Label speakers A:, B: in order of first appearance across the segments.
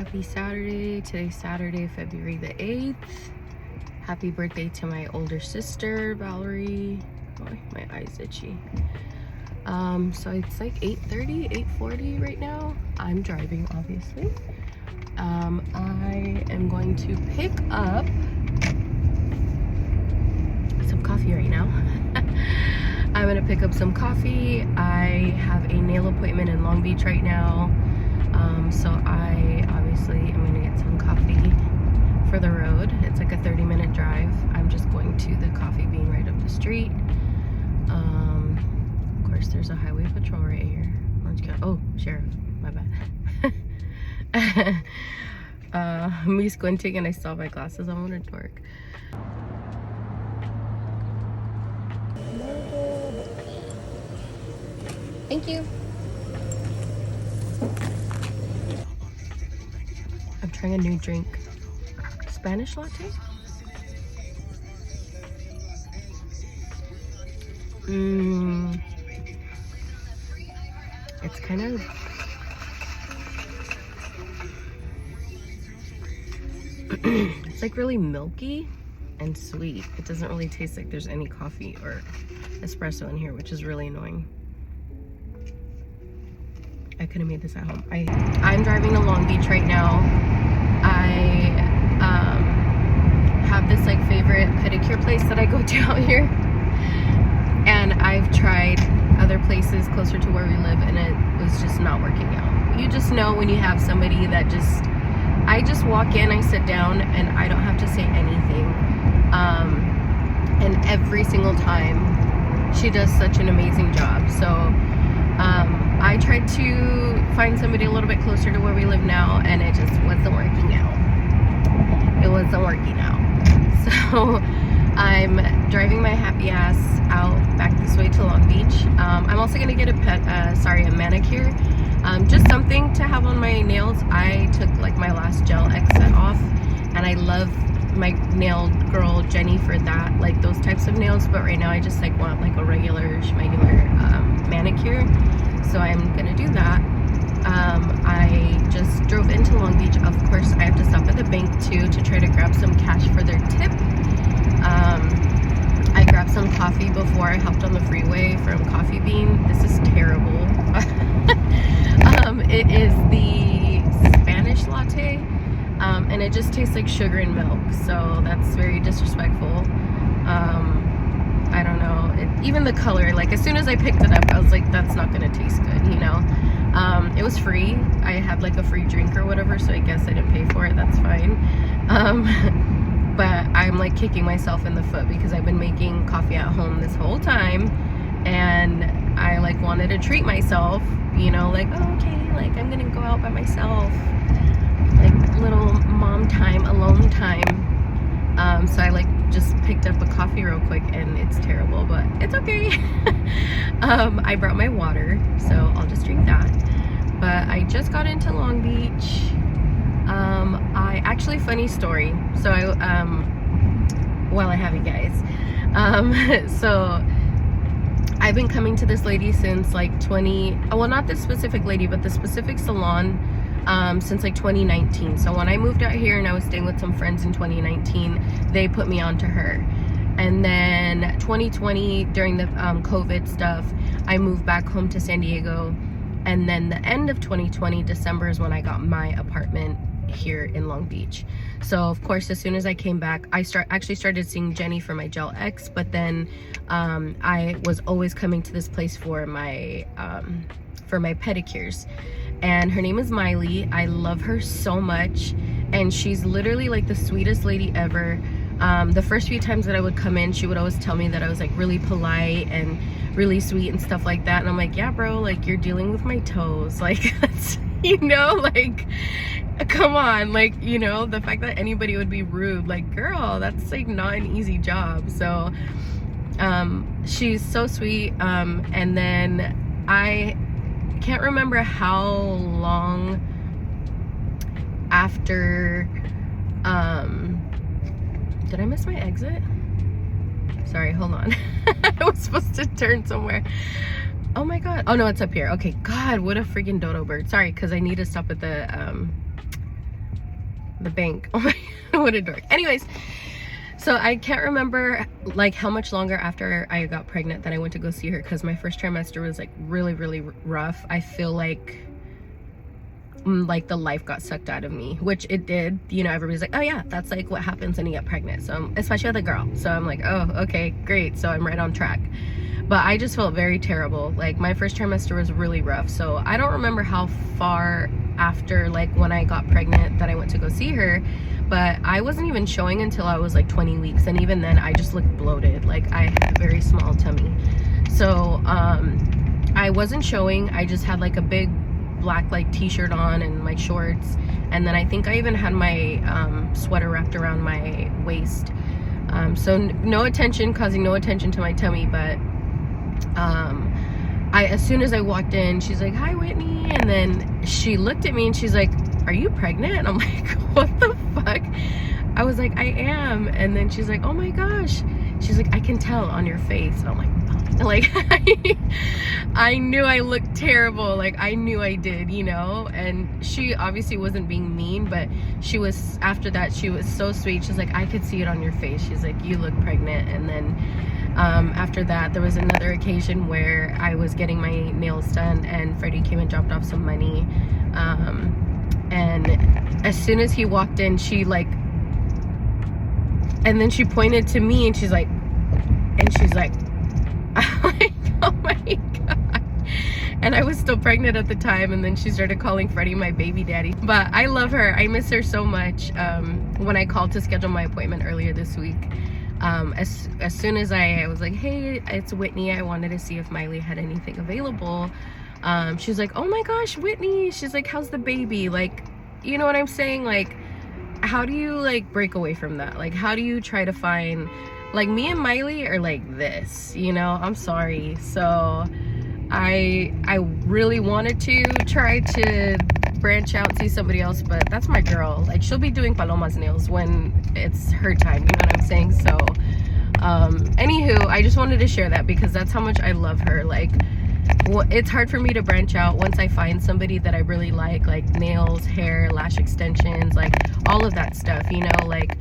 A: Happy Saturday. Today's Saturday, February the 8th. Happy birthday to my older sister, Valerie. Oh, my eye's itchy. So it's like 8:30, 8:40 right now. I'm driving, obviously. I am going to pick up some coffee right now. I'm gonna pick up some coffee. I have a nail appointment in Long Beach right now. So I obviously am gonna get some coffee for the road. It's like a 30-minute drive. I'm just going to the Coffee Bean right up the street. Of course, there's a highway patrol right here. Oh, sheriff, my bad. Me squinting and I saw my glasses. I'm gonna dork. Thank you. I'm trying a new drink. Spanish latte? It's kind of... it's like really milky and sweet. It doesn't really taste like there's any coffee or espresso in here, which is really annoying. I could have made this at home. I'm driving to Long Beach right now. I have this like favorite pedicure place that I go to out here, and I've tried other places closer to where we live, and it was just not working out. You just know when you have somebody that I just walk in, I sit down, and I don't have to say anything. And every single time, she does such an amazing job. So I tried to find somebody a little bit closer to where we live now, and it just wasn't working out. It wasn't working out. So I'm driving my happy ass out back this way to Long Beach. I'm also gonna get a manicure. Just something to have on my nails. I took like my last gel exit off, and I love my nail girl Jenny for that, like those types of nails. But right now I just like want like a regular manicure. So I'm gonna do that. I just drove into Long Beach. Of course, I have to stop at the bank too to try to grab some cash for their tip. I grabbed some coffee before I hopped on the freeway from Coffee Bean. This is terrible. It is the Spanish latte, and it just tastes like sugar and milk. So that's very disrespectful. I don't know. Even the color, like as soon as I picked it up, I was like, that's not gonna taste good, you know? It was free. I had like a free drink or whatever, so I guess I didn't pay for it. That's fine. But I'm like kicking myself in the foot because I've been making coffee at home this whole time, and I like wanted to treat myself, you know, like, oh, okay, like I'm gonna go out by myself, like little mom time, alone time. So I like just picked up a coffee real quick, and it's terrible, but it's okay. I brought my water, so I'll just drink that. But I just got into Long Beach. Actually, funny story. So while I have you guys, so I've been coming to this lady since like not this specific lady, but the specific salon, since like 2019. So when I moved out here and I was staying with some friends in 2019, they put me on to her. And then 2020, during the COVID stuff, I moved back home to San Diego. And then the end of 2020, December, is when I got my apartment here in Long Beach. So of course, as soon as I came back, I actually started seeing Jenny for my Gel X, but then I was always coming to this place for my pedicures. And her name is Miley. I love her so much, and she's literally like the sweetest lady ever. The first few times that I would come in, she would always tell me that I was like really polite and really sweet and stuff like that, and I'm like, yeah bro, like you're dealing with my toes, like that's, you know, like come on, like, you know, the fact that anybody would be rude, like girl, that's like not an easy job. So she's so sweet. And then I can't remember how long after did I miss my exit? Sorry, hold on. I was supposed to turn somewhere. Oh my god. Oh no, it's up here. Okay, god, what a freaking dodo bird. Sorry, because I need to stop at the the bank. Oh my God, what a dork. Anyways, so I can't remember like how much longer after I got pregnant that I went to go see her, because my first trimester was like really, really rough. I feel like the life got sucked out of me, which it did. You know, everybody's like, oh yeah, that's like what happens when you get pregnant. So especially with a girl. So I'm like, oh, okay, great. So I'm right on track. But I just felt very terrible. Like my first trimester was really rough. So I don't remember how far after like when I got pregnant that I went to go see her, but I wasn't even showing until I was like 20 weeks. And even then I just looked bloated. Like I had a very small tummy. So I wasn't showing. I just had like a big black like t-shirt on and my shorts, and then I think I even had my sweater wrapped around my waist, so no attention, causing no attention to my tummy. But as soon as I walked in, she's like, hi Whitney, and then she looked at me and she's like, are you pregnant? And I'm like, what the fuck? I was like, I am. And then she's like, oh my gosh. She's like, I can tell on your face. And I'm like, oh. Like I knew I looked terrible. Like I knew I did, you know. And she obviously wasn't being mean, but she was, after that, she was so sweet. She's like, I could see it on your face. She's like, you look pregnant. And then after that, there was another occasion where I was getting my nails done, and Freddie came and dropped off some money. And as soon as he walked in, she like, and then she pointed to me and she's like, I'm like, oh my God. And I was still pregnant at the time, and then she started calling Freddie my baby daddy. But I love her. I miss her so much. When I called to schedule my appointment earlier this week, as soon as I was like, hey, it's Whitney, I wanted to see if Miley had anything available. She's like, oh my gosh, Whitney. She's like, how's the baby? Like, you know what I'm saying? Like, how do you like break away from that? Like, how do you try to find, like, me and Miley are like this, you know? I'm sorry. So I really wanted to try to branch out and see somebody else, but that's my girl. Like, she'll be doing Paloma's nails when it's her time, you know what I'm saying? So anywho, I just wanted to share that because that's how much I love her. Like, it's hard for me to branch out once I find somebody that I really like nails, hair, lash extensions, like all of that stuff, you know? Like,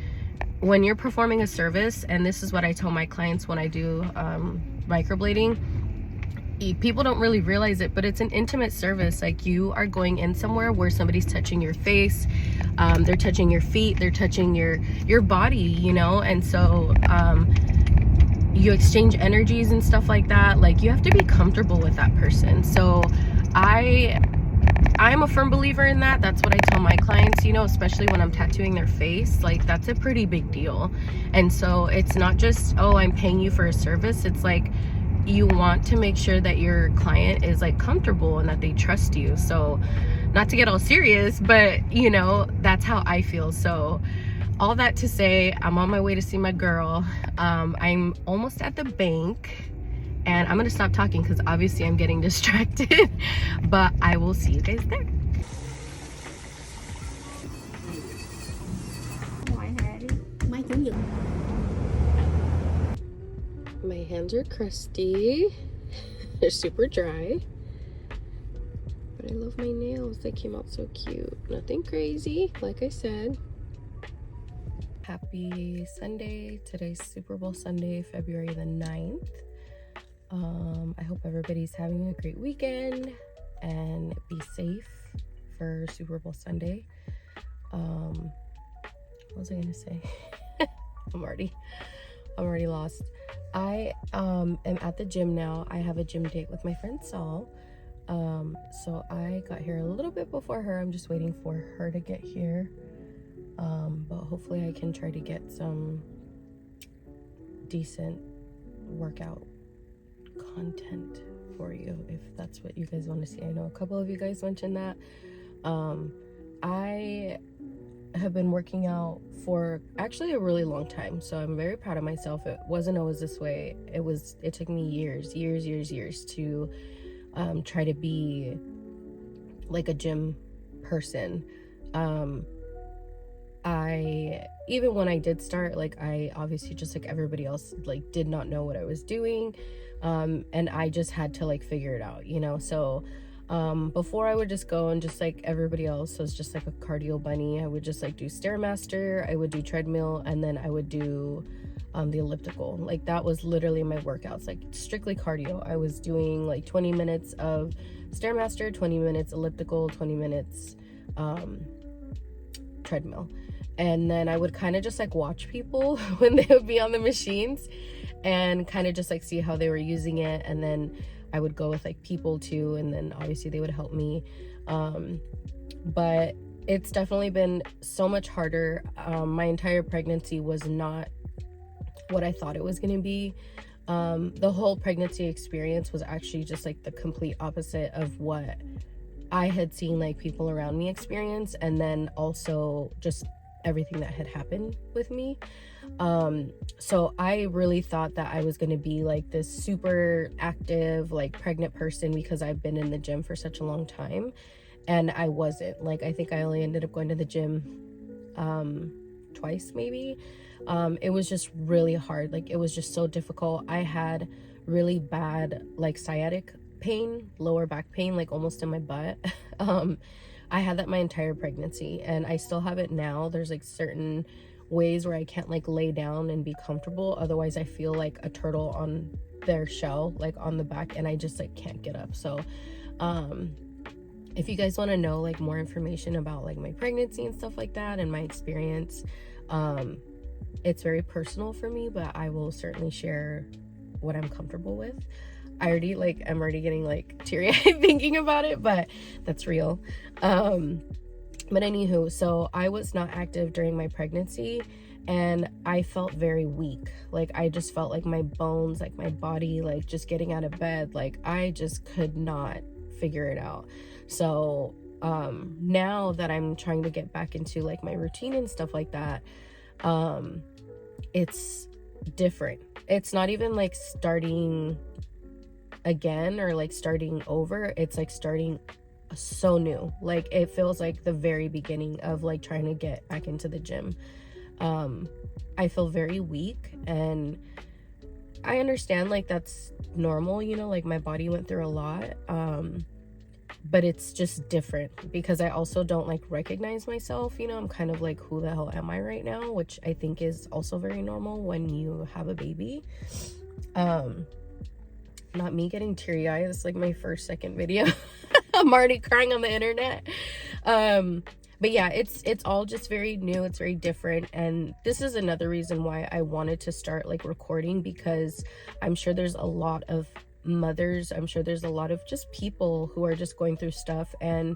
A: when you're performing a service, and this is what I tell my clients when I do microblading, people don't really realize it, but it's an intimate service. Like, you are going in somewhere where somebody's touching your face, they're touching your feet, they're touching your body, you know? And so you exchange energies and stuff like that. Like, you have to be comfortable with that person. So I'm a firm believer in that. That's what I tell my clients, you know, especially when I'm tattooing their face. Like, that's a pretty big deal. And so it's not just, oh, I'm paying you for a service. It's like, you want to make sure that your client is like comfortable and that they trust you. So, not to get all serious, but you know, that's how I feel. So all that to say, I'm on my way to see my girl. I'm almost at the bank, and I'm gonna stop talking because obviously I'm getting distracted. But I will see you guys there. My hands are crusty. They're super dry. But I love my nails. They came out so cute. Nothing crazy, like I said. Happy Sunday. Today's Super Bowl Sunday, February the 9th. I hope everybody's having a great weekend and be safe for Super Bowl Sunday. What was I gonna say? I'm already lost. I am at the gym now. I have a gym date with my friend Saul. So I got here a little bit before her. I'm just waiting for her to get here. But hopefully I can try to get some decent workout content for you if that's what you guys want to see. I know a couple of you guys mentioned that. I have been working out for actually a really long time, so I'm very proud of myself. It wasn't always this way. It took me years to try to be like a gym person. Even when I did start, like, I obviously, just like everybody else, like, did not know what I was doing, and I just had to like figure it out, you know? So Before I would just go and just like everybody else, I was just like a cardio bunny. I would just like do Stairmaster, I would do treadmill, and then I would do the elliptical. Like that was literally my workouts, like strictly cardio. I was doing like 20 minutes of Stairmaster, 20 minutes elliptical, 20 minutes treadmill. And then I would kind of just like watch people when they would be on the machines and kind of just like see how they were using it. And then I would go with like people too, and then obviously they would help me. But it's definitely been so much harder. My entire pregnancy was not what I thought it was going to be. The whole pregnancy experience was actually just like the complete opposite of what I had seen like people around me experience, and then also just everything that had happened with me. So I really thought that I was going to be like this super active, like pregnant person because I've been in the gym for such a long time, and I wasn't. Like, I think I only ended up going to the gym twice maybe. It was just really hard. Like, it was just so difficult. I had really bad like sciatic pain, lower back pain, like almost in my butt. I had that my entire pregnancy, and I still have it now. There's like certain ways where I can't like lay down and be comfortable, otherwise I feel like a turtle on their shell, like on the back, and I just like can't get up. So if you guys want to know like more information about like my pregnancy and stuff like that and my experience, it's very personal for me, but I will certainly share what I'm comfortable with. I'm already getting like teary-eyed thinking about it, but that's real. But anywho, so I was not active during my pregnancy, and I felt very weak. Like, I just felt like my bones, like my body, like just getting out of bed, like I just could not figure it out. So now that I'm trying to get back into like my routine and stuff like that, it's different. It's not even like starting again or like starting over. It's like starting so new. Like, it feels like the very beginning of like trying to get back into the gym. I feel very weak, and I understand like that's normal, you know, like my body went through a lot. But it's just different because I also don't like recognize myself, you know. I'm kind of like, who the hell am I right now, which I think is also very normal when you have a baby. Not me getting teary-eyed. It's like my second video. I'm already crying on the internet. But yeah, it's all just very new. It's very different, and this is another reason why I wanted to start like recording, because I'm sure there's a lot of mothers, I'm sure there's a lot of just people who are just going through stuff. And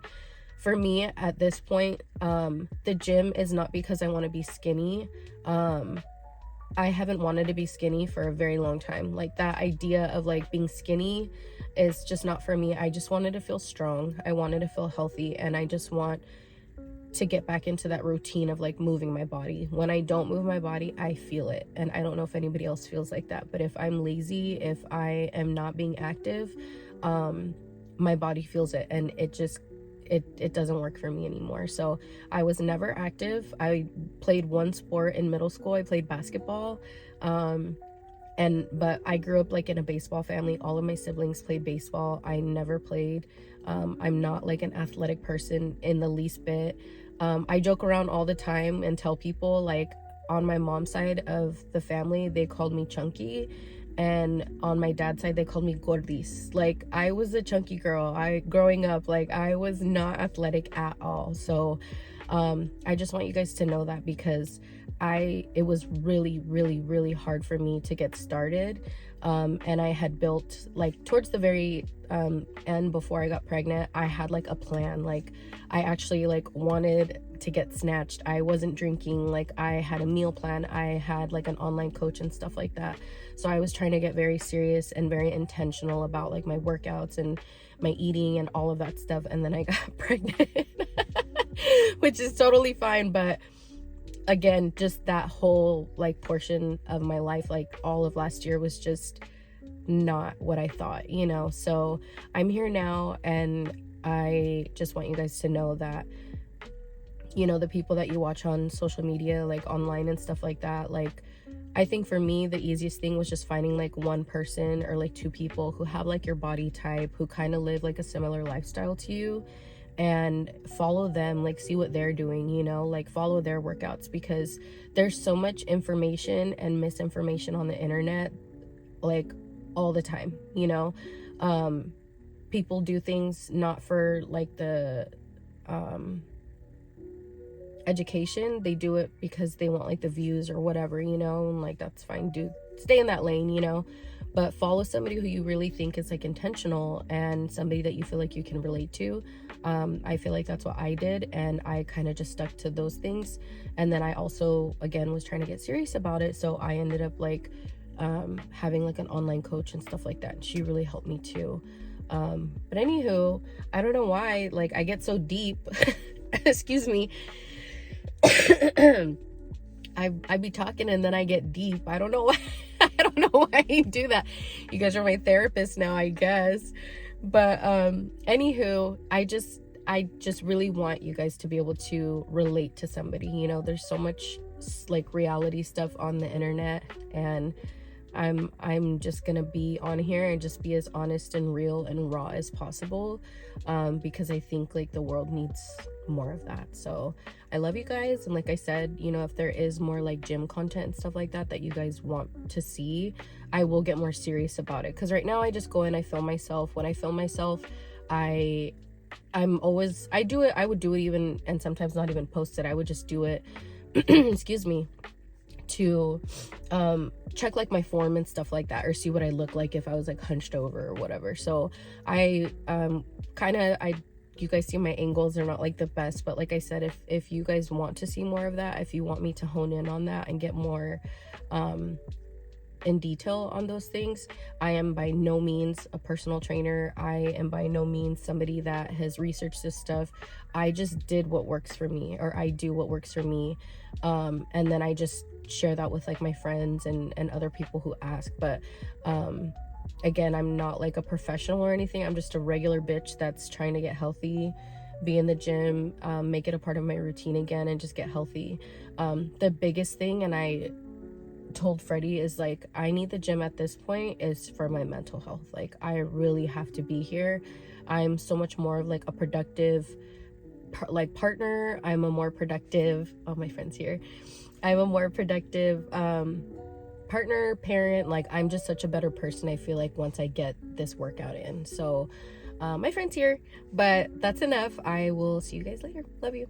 A: for me at this point, the gym is not because I want to be skinny. I haven't wanted to be skinny for a very long time. Like, that idea of like being skinny is just not for me. I just wanted to feel strong. I wanted to feel healthy, and I just want to get back into that routine of like moving my body. When I don't move my body, I feel it. And I don't know if anybody else feels like that, but if I'm lazy, if I am not being active, my body feels it, and it just it doesn't work for me anymore. So I was never active. I played one sport in middle school. I played basketball. But I grew up like in a baseball family. All of my siblings played baseball. I never played. I'm not like an athletic person in the least bit. I joke around all the time and tell people, like, on my mom's side of the family, they called me chunky, and on my dad's side they called me gordis. Like, I was a chunky girl. Growing up, like, I was not athletic at all. So I just want you guys to know that, because it was really, really, really hard for me to get started. And I had built, like, towards the very end, before I got pregnant, I had like a plan. Like, I actually like wanted to get snatched. I wasn't drinking. Like, I had a meal plan. I had like an online coach and stuff like that. So I was trying to get very serious and very intentional about like my workouts and my eating and all of that stuff. And then I got pregnant, which is totally fine. But again, just that whole like portion of my life, like all of last year, was just not what I thought, you know. So I'm here now, and I just want you guys to know that, you know, the people that you watch on social media, like online and stuff like that, like, I think for me, the easiest thing was just finding like one person or like two people who have like your body type, who kind of live like a similar lifestyle to you, and follow them, like see what they're doing, you know, like follow their workouts, because there's so much information and misinformation on the internet, like all the time, you know. People do things not for like the education, they do it because they want like the views or whatever, you know, and like that's fine, do stay in that lane, you know, but follow somebody who you really think is like intentional and somebody that you feel like you can relate to. I feel like that's what I did, and I kind of just stuck to those things. And then I also again was trying to get serious about it, so I ended up like having like an online coach and stuff like that, and she really helped me too. But anywho, I don't know why like I get so deep excuse me. I be talking and then I get deep. I don't know why. I don't know why you do that. You guys are my therapist now, I guess. But anywho, I just really want you guys to be able to relate to somebody. You know, there's so much like reality stuff on the internet, and I'm just gonna be on here and just be as honest and real and raw as possible, because I think like the world needs more of that. So I love you guys, and like I said, you know, if there is more like gym content and stuff like that that you guys want to see, I will get more serious about it, because right now I just go in, I film myself. When I film myself, I would do it even, and sometimes not even post it. I would just do it excuse me, to check like my form and stuff like that, or see what I look like if I was like hunched over or whatever. So I you guys see my angles are not like the best, but like I said, if you guys want to see more of that, if you want me to hone in on that and get more in detail on those things, I am by no means a personal trainer. I am by no means somebody that has researched this stuff. I just did what works for me, or I do what works for me, and then I just share that with like my friends and other people who ask. But again, I'm not like a professional or anything. I'm just a regular bitch that's trying to get healthy, be in the gym, make it a part of my routine again, and just get healthy. The biggest thing, and I told Freddie, is like, I need the gym at this point is for my mental health. Like I really have to be here. I'm so much more of like a productive like partner. I'm a more productive, oh, my friend's here. I'm a more productive partner, parent. Like I'm just such a better person, I feel like, once I get this workout in. So my friend's here, but that's enough. I will see you guys later. Love you.